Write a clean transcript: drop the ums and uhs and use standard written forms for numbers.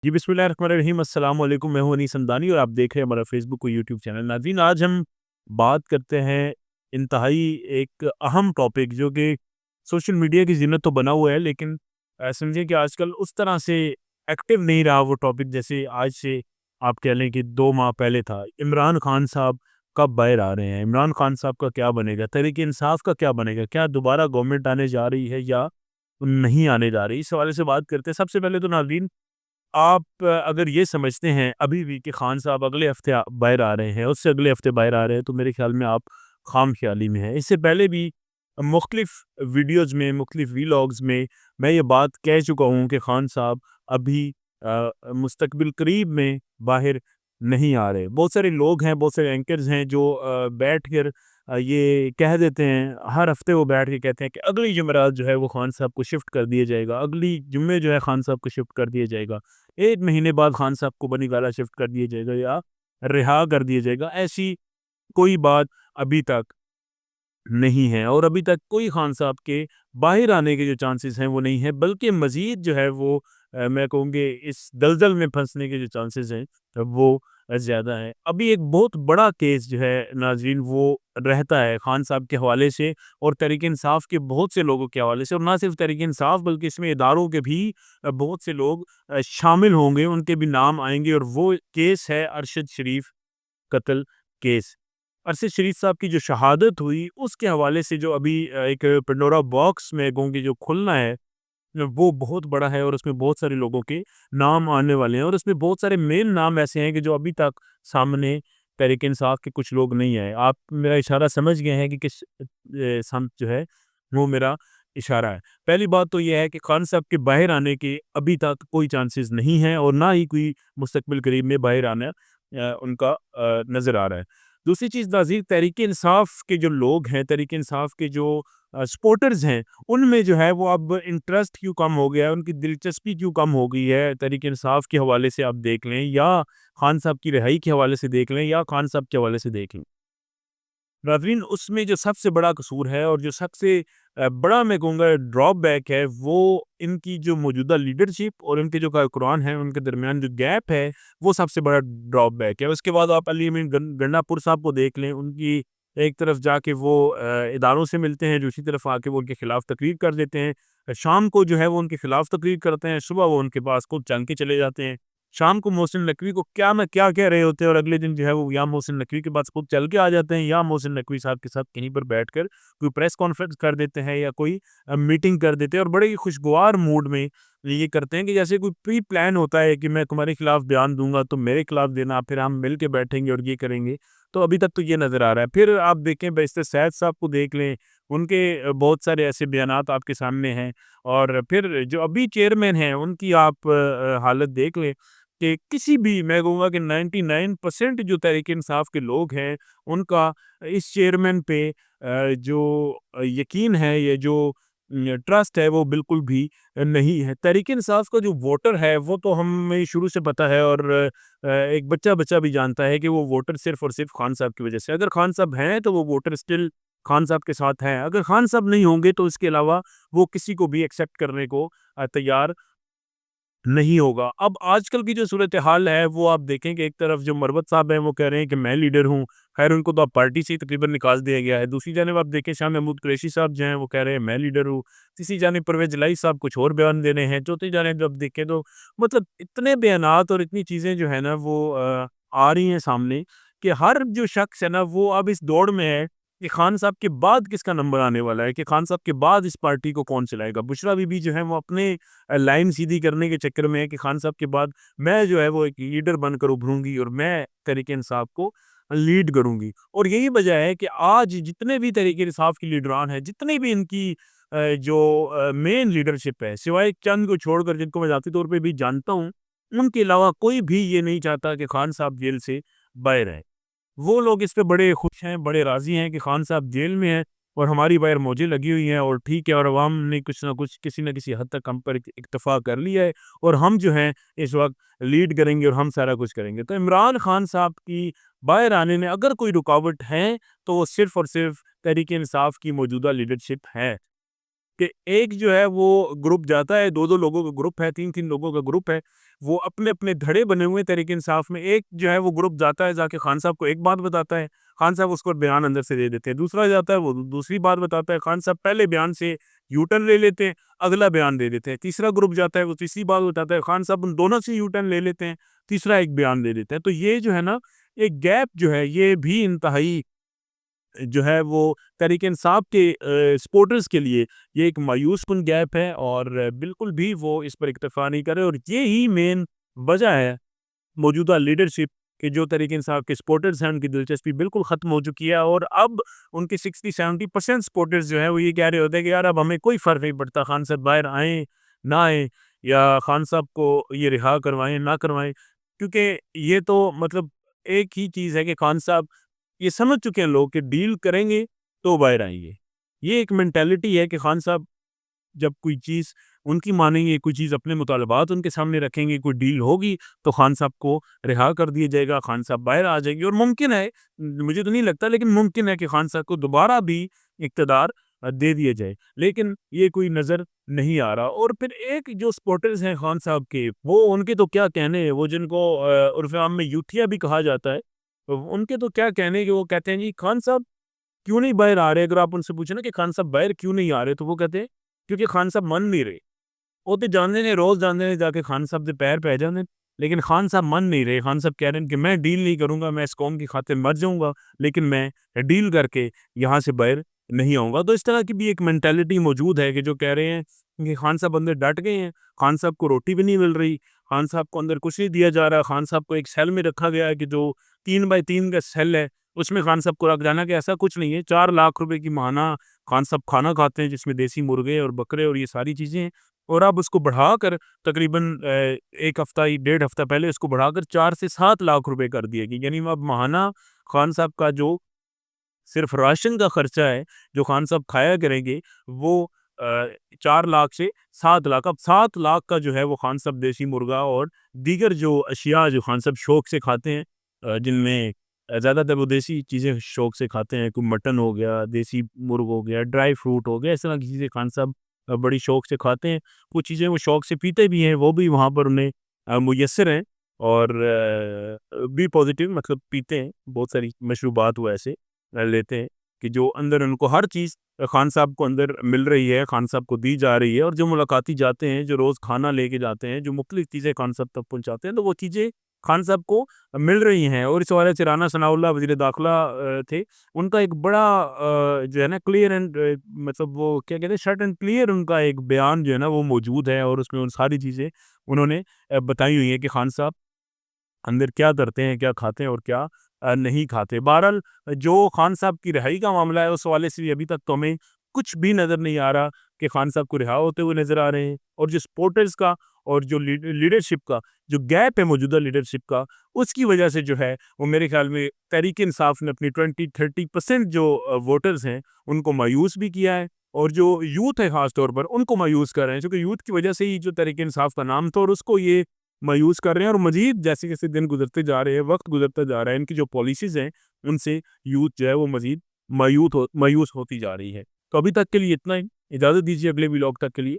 जी, बिस्मिल्लाहिर्रहमानिर्रहीम। अस्सलाम वालेकुम। मैं हूँ अनीस समदानी और आप देख रहे हैं हमारा फ़ेसबुक और यूट्यूब चैनल। नाज़रीन, आज हम बात करते हैं इंतहाई एक अहम टॉपिक, जो कि सोशल मीडिया की ज़ीनत तो बना हुआ है, लेकिन समझिए कि आजकल उस तरह से एक्टिव नहीं रहा वो टॉपिक जैसे आज से आप कह लें कि 2 माह पहले था। इमरान खान साहब कब बाहर आ रहे हैं? इमरान खान साहब का क्या बनेगा? तहरीक-ए-इंसाफ का क्या बनेगा? क्या दोबारा गवर्नमेंट आने जा रही है या नहीं आने जा रही? इस हवाले से बात करते हैं। सबसे पहले तो नाज़रीन, आप अगर ये समझते हैं अभी भी कि खान साहब अगले हफ्ते बाहर आ रहे हैं, उससे अगले हफ्ते बाहर आ रहे हैं, तो मेरे ख्याल में आप खाम ख्याली में हैं। इससे पहले भी मुख्तलिफ वीडियोज़ में, मुख्तलिफ वीलॉग्स में मैं ये बात कह चुका हूँ कि खान साहब अभी मुस्तकबिल करीब में बाहर नहीं आ रहे। बहुत सारे लोग हैं, बहुत सारे एंकर्स हैं जो बैठ कर ये कह देते हैं, हर हफ्ते वो बैठ के कहते हैं कि अगली जुमेरात जो है वो खान साहब को शिफ्ट कर दिया जाएगा, अगली जुम्मे जो है खान साहब को शिफ्ट कर दिया जाएगा। 1 महीने बाद खान साहब को बनीवाला शिफ्ट कर दिया जाएगा या रिहा कर दिया जाएगा। ऐसी कोई बात अभी तक नहीं है और अभी तक कोई खान साहब के बाहर आने के जो चांसेस हैं वो नहीं है, बल्कि मज़ीद जो है वो मैं कहूँगी इस दलदल में फँसने के जो चांसेस हैं वो ज़्यादा हैं। अभी एक बहुत बड़ा केस जो है नाज़रीन वो रहता है खान साहब के हवाले से और तहरीक-ए-इंसाफ के बहुत से लोगों के हवाले से, और ना सिर्फ तहरीक-ए-इंसाफ बल्कि इसमें इदारों के भी बहुत से लोग शामिल होंगे, उनके भी नाम आएँगे, और वो केस है अरशद शरीफ कत्ल केस। अरशद शरीफ साहब की जो शहादत हुई उसके हवाले से जो अभी एक पेंडोरा बॉक्स मैं कहूँ कि जो खुलना है वो बहुत बड़ा है, और उसमें बहुत सारे लोगों के नाम आने वाले हैं, और उसमें बहुत सारे मेन नाम ऐसे हैं कि जो अभी तक सामने तहरीक इंसाफ के कुछ लोग नहीं आए। आप मेरा इशारा समझ गए हैं कि किस सम जो है वो मेरा इशारा है। पहली बात तो ये है कि खान साहब के बाहर आने के अभी तक कोई चांसेस नहीं है, और ना ही कोई मुस्तकबिल करीब में बाहर आना उनका नज़र आ रहा है। दूसरी चीज़ नाज़रीन, तहरीक इंसाफ के जो लोग हैं, तहरीक इंसाफ के जो सपोर्टर्स हैं, उनमें जो है वो अब इंटरेस्ट क्यों कम हो गया है, उनकी दिलचस्पी क्यों कम हो गई है, तहरीक इंसाफ के हवाले से आप देख लें या खान साहब की रिहाई के हवाले से देख लें या खान साहब के हवाले से देख लें। नाज़रीन, उसमें जो सबसे बड़ा कसूर है और जो सबसे बड़ा मैं कहूँगा ड्रॉबैक है, वो इनकी जो मौजूदा लीडरशिप और इनके जो कारकुनान हैं, उनके दरमियान जो गैप है, वो सबसे बड़ा ड्रॉबैक है। उसके बाद आप अली अमीन गंडापुर साहब को देख लें, उनकी एक तरफ जाके वो इदारों से मिलते हैं, दूसरी तरफ आके वो उनके खिलाफ तकरीर कर देते हैं। शाम को जो है वो उनके खिलाफ तकरीर करते हैं, सुबह वो उनके पास खुद चल के चले जाते हैं। शाम को मोहसिन नकवी को क्या मैं क्या कह रहे होते हैं, और अगले दिन जो है वो या मोहसिन नकवी के पास खुद चल के आ जाते हैं, या मोहसिन नकवी साहब के साथ कहीं पर बैठकर कोई प्रेस कॉन्फ्रेंस कर देते हैं या कोई मीटिंग कर देते हैं, और बड़े ही खुशगवार मूड में ये करते हैं कि जैसे कोई प्री प्लान होता है कि मैं तुम्हारे खिलाफ बयान दूंगा, तो मेरे खिलाफ देना, फिर हम मिल के बैठेंगे और ये करेंगे। तो अभी तक तो ये नज़र आ रहा है। फिर आप देखें बैरिस्टर सैयद साहब को देख लें, उनके बहुत सारे ऐसे बयानात आपके सामने हैं, और फिर जो अभी चेयरमैन हैं उनकी आप हालत देख लें कि किसी भी मैं कहूँगा कि 99% जो तहरीक-ए-इंसाफ के लोग हैं, उनका इस चेयरमैन पे जो यकीन है, ये जो ट्रस्ट है, वो बिल्कुल भी नहीं है। तहरीक-ए-इंसाफ का जो वोटर है, वो तो हमें शुरू से पता है, और एक बच्चा-बच्चा भी जानता है कि वो वोटर सिर्फ़ और सिर्फ़ खान साहब की वजह से। अगर खान साहब हैं, तो वो वोटर स्टिल खान साहब के साथ हैं। अगर खान साहब नहीं होंगे, तो इसके अलावा वो किसी को भी एक्सेप्ट करने को तैयार नहीं होगा। अब आजकल की जो सूरत-ए-हाल है, वो आप देखें कि एक तरफ जो मरवत साहब हैं, वो कह रहे हैं कि मैं लीडर हूँ। ख़ैर, उनको तो अब पार्टी से ही तकरीबन निकाल दिया गया है। दूसरी जानिब आप देखें, शाह महमूद कुरैशी साहब जो हैं, वो कह रहे हैं मैं लीडर हूँ। तीसरी जानिब परवेज़ इलाही साहब कुछ और बयान दे रहे हैं। चौथी जानिब जब देखें तो मतलब इतने बयानात और इतनी चीज़ें जो है ना वो आ रही हैं सामने, कि हर जो शख्स है ना वो अब इस दौड़ में है कि खान साहब के बाद किसका नंबर आने वाला है, कि खान साहब के बाद इस पार्टी को कौन चलाएगा। बुशरा बीबी जो है वो अपने लाइन सीधी करने के चक्कर में है कि खान साहब के बाद मैं जो है वो एक लीडर बनकर उभरूँगी और मैं तहरीक-ए-इंसाफ को लीड करूँगी। और यही वजह है कि आज जितने भी तहरीक-ए-इंसाफ के लीडरान हैं, जितनी भी इनकी जो मेन लीडरशिप है, सिवाय चंद को छोड़कर जिनको मैं ज़ाती तौर पे भी जानता हूँ, उनके अलावा कोई भी ये नहीं चाहता कि खान साहब जेल से बाहर आएँ। वो लोग इस पे बड़े खुश हैं, बड़े राज़ी हैं कि खान साहब जेल में हैं और हमारी बाहर मौजें लगी हुई हैं, और ठीक है, और अवाम ने कुछ ना कुछ किसी न किसी हद तक हम पर इक्तफ़ा कर लिया है, और हम जो हैं इस वक़्त लीड करेंगे और हम सारा कुछ करेंगे। तो इमरान खान साहब की बाहर आने में अगर कोई रुकावट है, तो वो सिर्फ़ और सिर्फ़ तहरीक-ए-इंसाफ की मौजूदा लीडरशिप है। کہ ایک جو ہے وہ گروپ جاتا ہے، 2 لوگوں کا گروپ ہے، 3 لوگوں کا گروپ ہے، وہ اپنے اپنے دھڑے بنے ہوئے تحریک انصاف میں. ایک جو ہے وہ گروپ جاتا ہے، جا کے خان صاحب کو ایک بات بتاتا ہے، خان صاحب اس کو بیان اندر سے دے دیتے ہیں. دوسرا جاتا ہے، وہ دوسری بات بتاتا ہے، خان صاحب پہلے بیان سے یو ٹرن لے لیتے ہیں، اگلا بیان دے دیتے ہیں. تیسرا گروپ جاتا ہے، وہ تیسری بات بتاتا ہے، خان صاحب ان دونوں سے یو ٹرن لے لیتے ہیں، تیسرا ایک بیان دے دیتے ہیں. تو یہ جو ہے نا ایک گیپ جو ہے، یہ بھی انتہائی جو ہے وہ تحریک انصاف کے سپورٹرز کے لیے یہ ایک مایوس کن گیپ ہے، اور بالکل بھی وہ اس پر اکتفا نہیں کرے. اور یہی مین وجہ ہے موجودہ لیڈرشپ کہ جو تحریک انصاف کے سپورٹرز ہیں ان کی دلچسپی بالکل ختم ہو چکی ہے. اور اب ان کے 60-70% سپورٹرز جو ہیں وہ یہ کہہ رہے ہوتے ہیں کہ یار اب ہمیں کوئی فرق نہیں پڑتا خان صاحب باہر آئیں نہ آئیں، یا خان صاحب کو یہ رہا کروائیں نہ کروائیں، کیونکہ یہ تو مطلب ایک ہی چیز ہے کہ خان صاحب یہ سمجھ چکے ہیں لوگ کہ ڈیل کریں گے تو باہر آئیں گے. یہ ایک مینٹیلٹی ہے کہ خان صاحب جب کوئی چیز ان کی مانیں گے، کوئی چیز اپنے مطالبات ان کے سامنے رکھیں گے، کوئی ڈیل ہوگی تو خان صاحب کو رہا کر دیا جائے گا، خان صاحب باہر آ جائیں گے. اور ممکن ہے، مجھے تو نہیں لگتا لیکن ممکن ہے کہ خان صاحب کو دوبارہ بھی اقتدار دے دیا جائے، لیکن یہ کوئی نظر نہیں آ رہا. اور پھر ایک جو سپورٹرز ہیں خان صاحب کے، وہ ان کے تو کیا کہنے ہیں، وہ جن کو عرف عام میں یوتھیا بھی کہا جاتا ہے، ان کے تو کیا کہنے کہ وہ کہتے ہیں جی خان صاحب کیوں نہیں باہر آ رہے. اگر آپ ان سے پوچھیں نا کہ خان صاحب باہر کیوں نہیں آ رہے، تو وہ کہتے ہیں کیونکہ خان صاحب من نہیں رہے. وہ تو جانتے ہیں، روز جانتے ہیں، جا کے خان صاحب سے پیر پہ جانے، لیکن خان صاحب من نہیں رہے. خان صاحب کہہ رہے ہیں کہ میں ڈیل نہیں کروں گا، میں اس قوم کی خاطر مر جاؤں گا، لیکن میں ڈیل کر کے یہاں سے باہر نہیں آؤں گا. تو اس طرح کی بھی ایک مینٹیلٹی موجود ہے کہ جو کہہ رہے ہیں کہ خان صاحب اندر ڈٹ گئے ہیں، خان صاحب کو روٹی بھی نہیں مل رہی، خان صاحب کو اندر کچھ نہیں دیا جا رہا. خان صاحب کو ایک سیل میں رکھا گیا ہے کہ جو 3x3 کا سیل ہے، اس میں خان صاحب کو رکھ جانا، کہ ایسا کچھ نہیں ہے. 4 لاکھ روپے کی ماہانہ خان صاحب کھانا کھاتے ہیں، جس میں دیسی مرغے اور بکرے اور یہ ساری چیزیں ہیں. اور اب اس کو بڑھا کر تقریباً 1 ہفتہ 1.5 ہفتہ پہلے اس کو بڑھا کر 4 سے 7 لاکھ روپے کر دیا گیا. یعنی اب ماہانہ خان صاحب کا جو صرف راشن کا خرچہ ہے جو خان صاحب کھایا کریں گے، وہ 4 لاکھ سے 7 لاکھ، اب 7 لاکھ کا جو ہے وہ خان صاحب دیسی مرغا اور دیگر جو اشیاء جو خان صاحب شوق سے کھاتے ہیں، جن میں زیادہ تر وہ دیسی چیزیں شوق سے کھاتے ہیں، کوئی مٹن ہو گیا، دیسی مرغ ہو گیا، ڈرائی فروٹ ہو گیا، اس طرح کی چیزیں خان صاحب بڑی شوق سے کھاتے ہیں. کچھ چیزیں وہ شوق سے پیتے بھی ہیں، وہ بھی وہاں پر انہیں میسر ہیں، اور بھی پازیٹیو مطلب پیتے ہیں. بہت ساری مشروبات وہ ایسے لیتے ہیں کہ جو اندر ان کو ہر چیز خان صاحب کو اندر مل رہی ہے، خان صاحب کو دی جا رہی ہے. اور جو ملاقاتی جاتے ہیں، جو روز کھانا لے کے جاتے ہیں، جو مختلف چیزیں خان صاحب تک پہنچاتے ہیں، تو وہ چیزیں خان صاحب کو مل رہی ہیں. اور اس حوالے سے رانا ثناء اللہ وزیر داخلہ تھے، ان کا ایک بڑا جو ہے نا کلیئر اینڈ مطلب وہ کیا کہتے ہیں شرٹ اینڈ کلیئر ان کا ایک بیان جو ہے نا وہ موجود ہے، اور اس میں ان ساری چیزیں انہوں نے بتائی ہوئی ہیں کہ خان صاحب اندر کیا کرتے ہیں، کیا کھاتے ہیں اور کیا نہیں کھاتے. بہرحال جو خان صاحب کی رہائی کا معاملہ ہے، اس حوالے سے ابھی تک تو ہمیں کچھ بھی نظر نہیں آ رہا کہ خان صاحب کو رہا ہوتے ہوئے نظر آ رہے ہیں. اور جو سپورٹرز کا اور جو لیڈرشپ کا جو گیپ ہے موجودہ لیڈرشپ کا، اس کی وجہ سے جو ہے وہ میرے خیال میں تحریک انصاف نے اپنی 20-30% جو ووٹرز ہیں ان کو مایوس بھی کیا ہے، اور جو یوتھ ہے خاص طور پر ان کو مایوس کر رہے ہیں، کیونکہ یوتھ کی وجہ سے ہی جو تحریک انصاف کا نام تھا، اور اس کو یہ مایوس کر رہے ہیں. اور مزید جیسے جیسے دن گزرتے جا رہے ہیں، وقت گزرتا جا رہا ہے، ان کی جو پالیسیز ہیں ان سے یوتھ جو ہے وہ مزید مایوس ہوتی جا رہی ہے. تو ابھی تک کے لیے اتنا ہی، اجازت دیجیے اگلے ولاگ تک کے لیے.